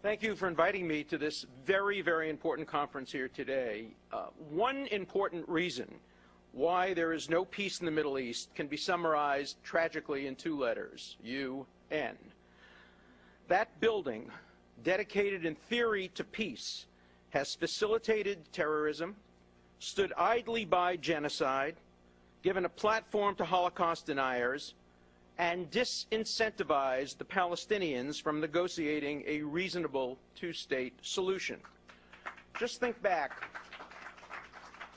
Thank you for inviting me to this very, very important conference here today. One important reason why there is no peace in the Middle East can be summarized tragically in two letters, UN. That building, dedicated in theory to peace, has facilitated terrorism, stood idly by genocide, given a platform to Holocaust deniers, and disincentivized the Palestinians from negotiating a reasonable two-state solution. Just think back,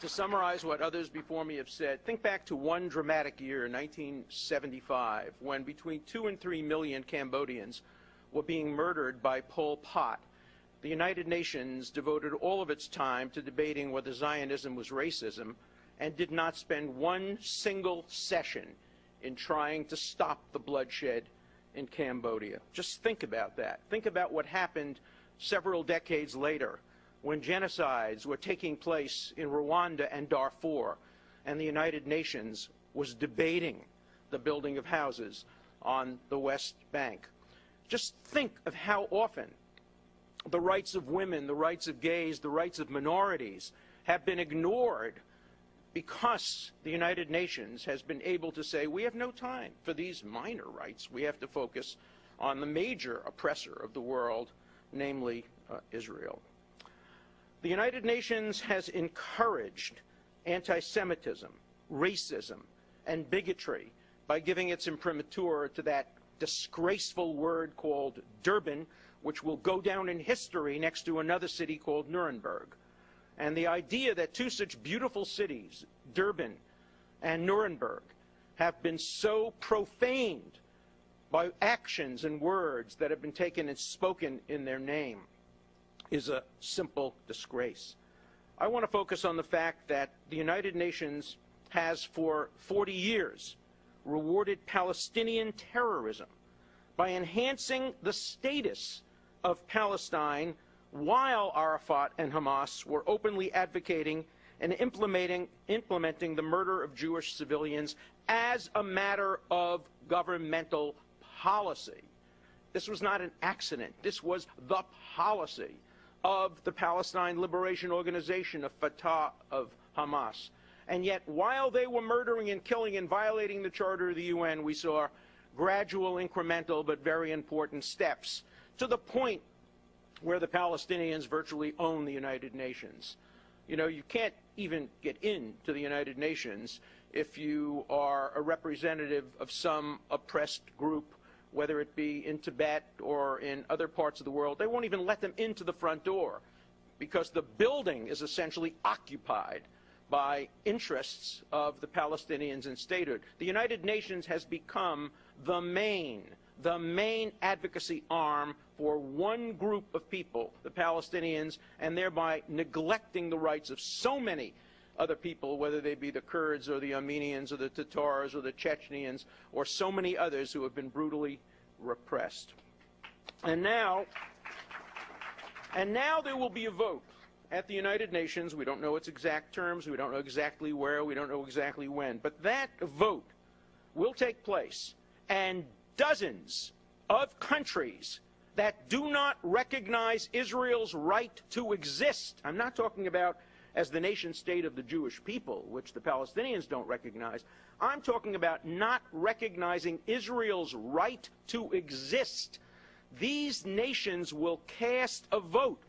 to summarize what others before me have said, think back to one dramatic year, 1975, when between 2 and 3 million Cambodians were being murdered by Pol Pot. The United Nations devoted all of its time to debating whether Zionism was racism and did not spend one single session in trying to stop the bloodshed in Cambodia. Just think about that. Think about what happened several decades later when genocides were taking place in Rwanda and Darfur, and the United Nations was debating the building of houses on the West Bank. Just think of how often the rights of women, the rights of gays, the rights of minorities have been ignored because the United Nations has been able to say, we have no time for these minor rights. We have to focus on the major oppressor of the world, namely Israel. The United Nations has encouraged anti-Semitism, racism, and bigotry by giving its imprimatur to that disgraceful word called Durban, which will go down in history next to another city called Nuremberg. And the idea that two such beautiful cities, Durban and Nuremberg, have been so profaned by actions and words that have been taken and spoken in their name is a simple disgrace. I want to focus on the fact that the United Nations has for 40 years rewarded Palestinian terrorism by enhancing the status of Palestine while Arafat and Hamas were openly advocating and implementing the murder of Jewish civilians as a matter of governmental policy. This was not an accident. This was the policy of the Palestine Liberation Organization, of Fatah, of Hamas. And yet, while they were murdering and killing and violating the Charter of the UN, we saw gradual, incremental, but very important steps to the point where the Palestinians virtually own the United Nations. You know, you can't even get into the United Nations if you are a representative of some oppressed group, whether it be in Tibet or in other parts of the world. They won't even let them into the front door because the building is essentially occupied by interests of the Palestinians and statehood. The United Nations has become the main advocacy arm for one group of people, the Palestinians, and thereby neglecting the rights of so many other people, whether they be the Kurds or the Armenians or the Tatars or the Chechens or so many others who have been brutally repressed. And now there will be a vote at the United Nations. We don't know its exact terms. We don't know exactly where. We don't know exactly when. But that vote will take place, and dozens of countries that do not recognize Israel's right to exist. I'm not talking about as the nation state of the Jewish people, which the Palestinians don't recognize. I'm talking about not recognizing Israel's right to exist. These nations will cast a vote,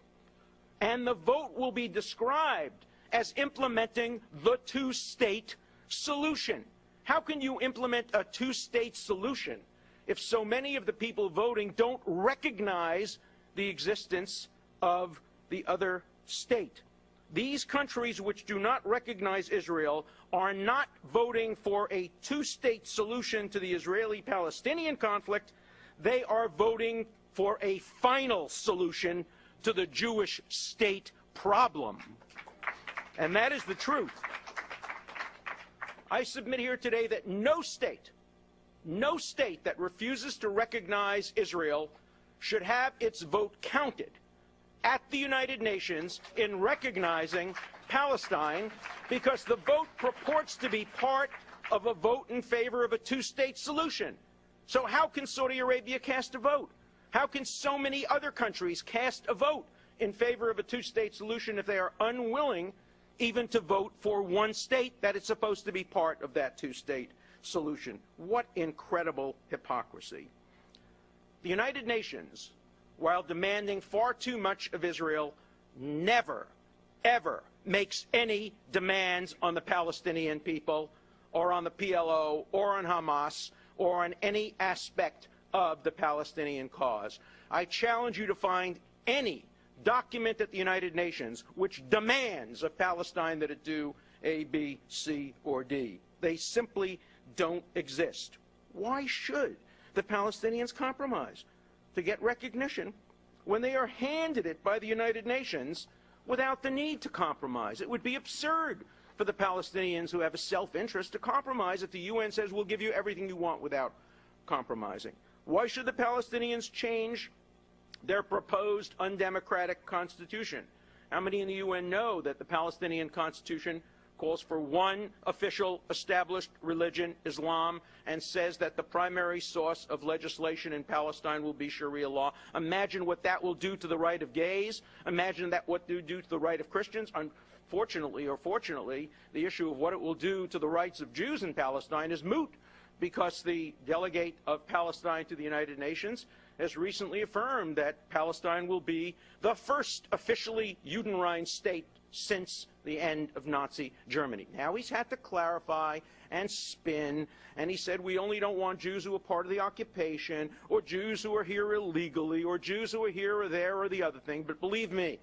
and the vote will be described as implementing the two-state solution. How can you implement a two-state solution if so many of the people voting don't recognize the existence of the other state? These countries which do not recognize Israel are not voting for a two-state solution to the Israeli-Palestinian conflict. They are voting for a final solution to the Jewish state problem. And that is the truth. I submit here today that no state that refuses to recognize Israel should have its vote counted at the United Nations in recognizing Palestine, because the vote purports to be part of a vote in favor of a two-state solution. So how can Saudi Arabia cast a vote? How can so many other countries cast a vote in favor of a two-state solution if they are unwilling even to vote for one state that is supposed to be part of that two-state solution? What incredible hypocrisy. The United Nations, while demanding far too much of Israel, never, ever makes any demands on the Palestinian people or on the PLO or on Hamas or on any aspect of the Palestinian cause. I challenge you to find any document at the United Nations which demands of Palestine that it do A, B, C, or D. They simply don't exist. Why should the Palestinians compromise to get recognition when they are handed it by the United Nations without the need to compromise? It would be absurd for the Palestinians who have a self-interest to compromise if the UN says we'll give you everything you want without compromising. Why should the Palestinians change their proposed undemocratic constitution? How many in the UN know that the Palestinian constitution calls for one official established religion, Islam, and says that the primary source of legislation in Palestine will be Sharia law? Imagine what that will do to the right of gays. Imagine that what it will do to the right of Christians. Unfortunately or fortunately, the issue of what it will do to the rights of Jews in Palestine is moot, because the delegate of Palestine to the United Nations has recently affirmed that Palestine will be the first officially Judenrein state since the end of Nazi Germany. Now he's had to clarify and spin, and he said we only don't want Jews who are part of the occupation, or Jews who are here illegally, or Jews who are here or there or the other thing. But believe me,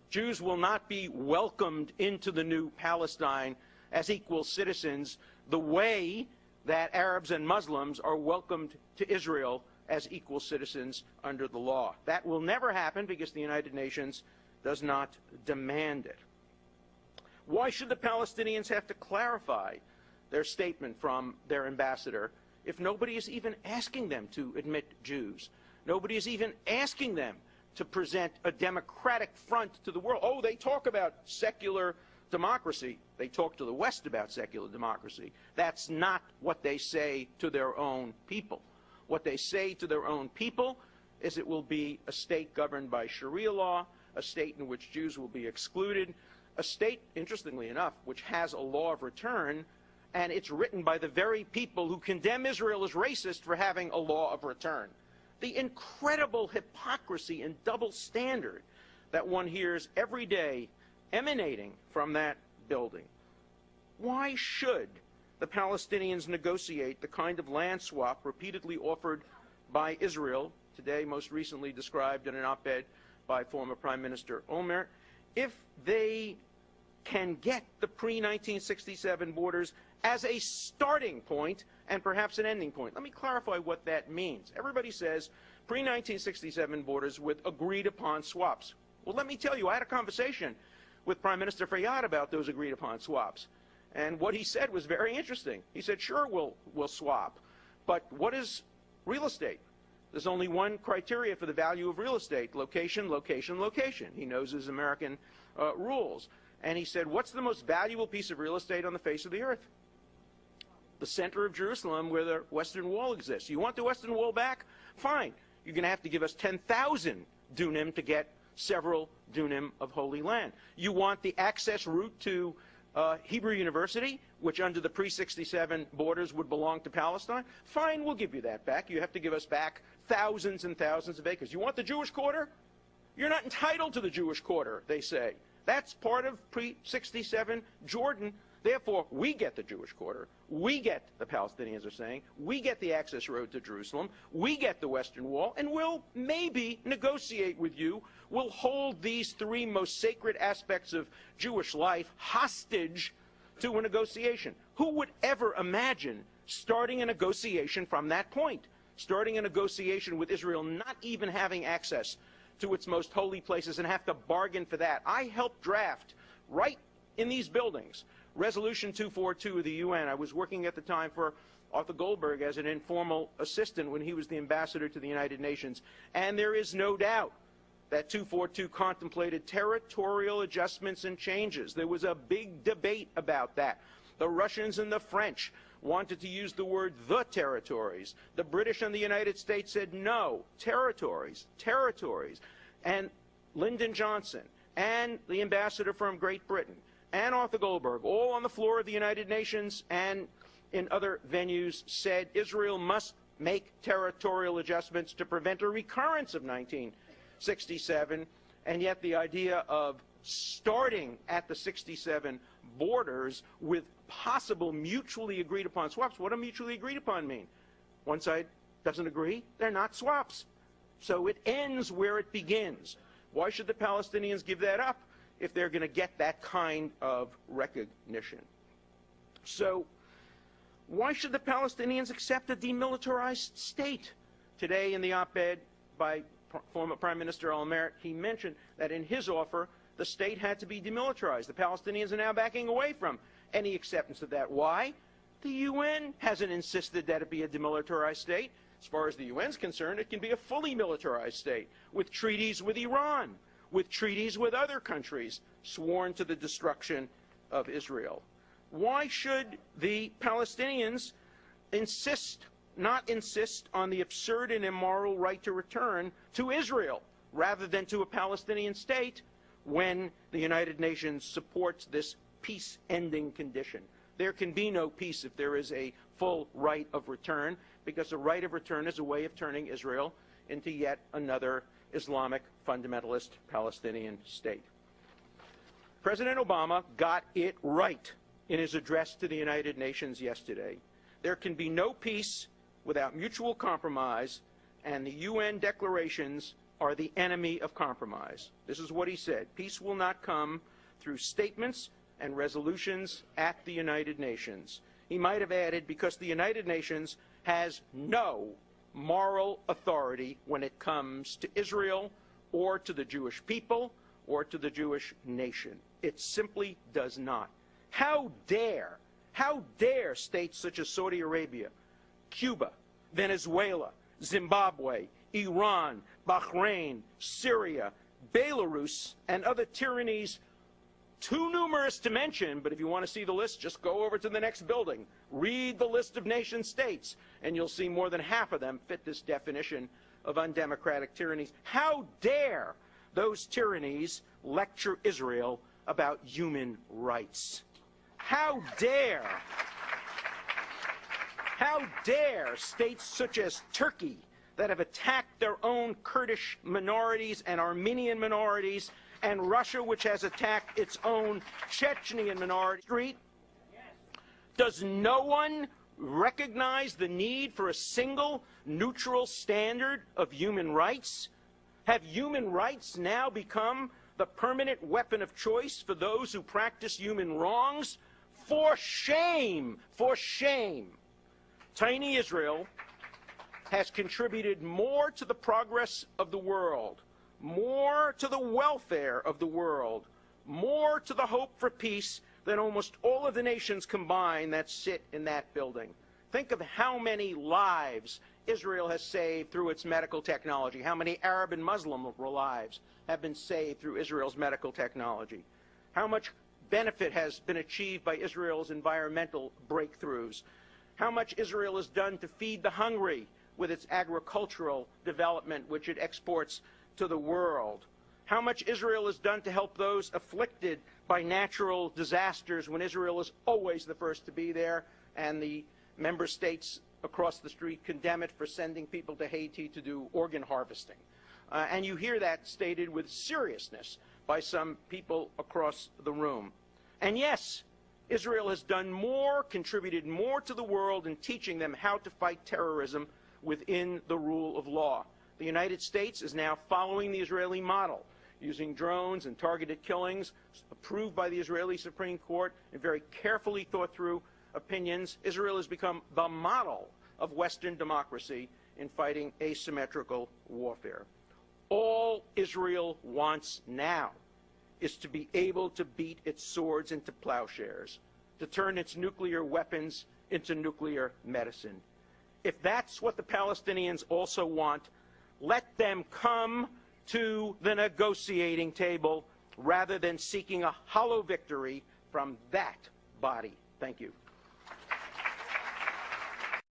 Jews will not be welcomed into the new Palestine as equal citizens the way that Arabs and Muslims are welcomed to Israel as equal citizens under the law. That will never happen because the United Nations does not demand it. Why should the Palestinians have to clarify their statement from their ambassador if nobody is even asking them to admit Jews? Nobody is even asking them to present a democratic front to the world. Oh, they talk about secular democracy. They talk to the West about secular democracy. That's not what they say to their own people. What they say to their own people is it will be a state governed by Sharia law, a state in which Jews will be excluded, a state, interestingly enough, which has a law of return, and it's written by the very people who condemn Israel as racist for having a law of return. The incredible hypocrisy and double standard that one hears every day emanating from that building. Why should the Palestinians negotiate the kind of land swap repeatedly offered by Israel, today most recently described in an op-ed by former Prime Minister Olmert, if they can get the pre-1967 borders as a starting point and perhaps an ending point? Let me clarify what that means. Everybody says pre-1967 borders with agreed-upon swaps. Well, let me tell you, I had a conversation with Prime Minister Fayyad about those agreed-upon swaps. And what he said was very interesting. He said, sure, we'll swap, but what is real estate? There's only one criteria for the value of real estate: location, location, location. He knows his American rules. And he said, what's the most valuable piece of real estate on the face of the earth? The center of Jerusalem, where the Western Wall exists. You want the Western Wall back? Fine. You're going to have to give us 10,000 dunim to get several dunim of holy land. You want the access route to Hebrew University, which under the pre-67 borders would belong to Palestine? Fine, we'll give you that back. You have to give us back thousands and thousands of acres. You want the Jewish quarter? You're not entitled to the Jewish quarter, they say. That's part of pre-67 Jordan. Therefore, we get the Jewish quarter. We get, the Palestinians are saying, we get the access road to Jerusalem. We get the Western Wall, and we'll maybe negotiate with you. We'll hold these three most sacred aspects of Jewish life hostage to a negotiation. Who would ever imagine starting a negotiation from that point? Starting a negotiation with Israel not even having access to its most holy places and have to bargain for that. I helped draft, right in these buildings, Resolution 242 of the UN. I was working at the time for Arthur Goldberg as an informal assistant when he was the ambassador to the United Nations. And there is no doubt that 242 contemplated territorial adjustments and changes. There was a big debate about that. The Russians and the French wanted to use the word the territories. The British and the United States said no, territories, territories. And Lyndon Johnson and the ambassador from Great Britain and Arthur Goldberg, all on the floor of the United Nations and in other venues, said Israel must make territorial adjustments to prevent a recurrence of 1967, and yet the idea of starting at the 67 borders with possible mutually agreed upon swaps. What do mutually agreed upon mean? One side doesn't agree, they're not swaps. So it ends where it begins. Why should the Palestinians give that up if they're going to get that kind of recognition? So why should the Palestinians accept a demilitarized state? Today in the op-ed by former Prime Minister Al Merritt, he mentioned that in his offer, the state had to be demilitarized. The Palestinians are now backing away from any acceptance of that. Why? The UN hasn't insisted that it be a demilitarized state. As far as the UN's concerned, it can be a fully militarized state, with treaties with Iran, with treaties with other countries sworn to the destruction of Israel. Why should the Palestinians not insist on the absurd and immoral right to return to Israel rather than to a Palestinian state when the United Nations supports this peace-ending condition? There can be no peace if there is a full right of return, because a right of return is a way of turning Israel into yet another Islamic fundamentalist Palestinian state. President Obama got it right in his address to the United Nations yesterday. There can be no peace without mutual compromise, and the UN declarations are the enemy of compromise. This is what he said. Peace will not come through statements and resolutions at the United Nations. He might have added, because the United Nations has no moral authority when it comes to Israel or to the Jewish people or to the Jewish nation. It simply does not. How dare states such as Saudi Arabia, Cuba, Venezuela, Zimbabwe, Iran, Bahrain, Syria, Belarus, and other tyrannies too numerous to mention, but if you want to see the list, just go over to the next building. Read the list of nation states, and you'll see more than half of them fit this definition of undemocratic tyrannies. How dare those tyrannies lecture Israel about human rights? How dare states such as Turkey, that have attacked their own Kurdish minorities and Armenian minorities, and Russia, which has attacked its own Chechnyan minority. Does no one recognize the need for a single neutral standard of human rights? Have human rights now become the permanent weapon of choice for those who practice human wrongs? For shame! For shame! Tiny Israel has contributed more to the progress of the world, more to the welfare of the world, more to the hope for peace than almost all of the nations combined that sit in that building. Think of how many lives Israel has saved through its medical technology, how many Arab and Muslim lives have been saved through Israel's medical technology, how much benefit has been achieved by Israel's environmental breakthroughs, how much Israel has done to feed the hungry with its agricultural development, which it exports to the world, how much Israel has done to help those afflicted by natural disasters when Israel is always the first to be there, and the member states across the street condemn it for sending people to Haiti to do organ harvesting. And you hear that stated with seriousness by some people across the room. And yes, Israel has done more, contributed more to the world in teaching them how to fight terrorism within the rule of law. The United States is now following the Israeli model, using drones and targeted killings approved by the Israeli Supreme Court in very carefully thought through opinions. Israel has become the model of Western democracy in fighting asymmetrical warfare. All Israel wants now is to be able to beat its swords into plowshares, to turn its nuclear weapons into nuclear medicine. If that's what the Palestinians also want, let them come to the negotiating table rather than seeking a hollow victory from that body. Thank you.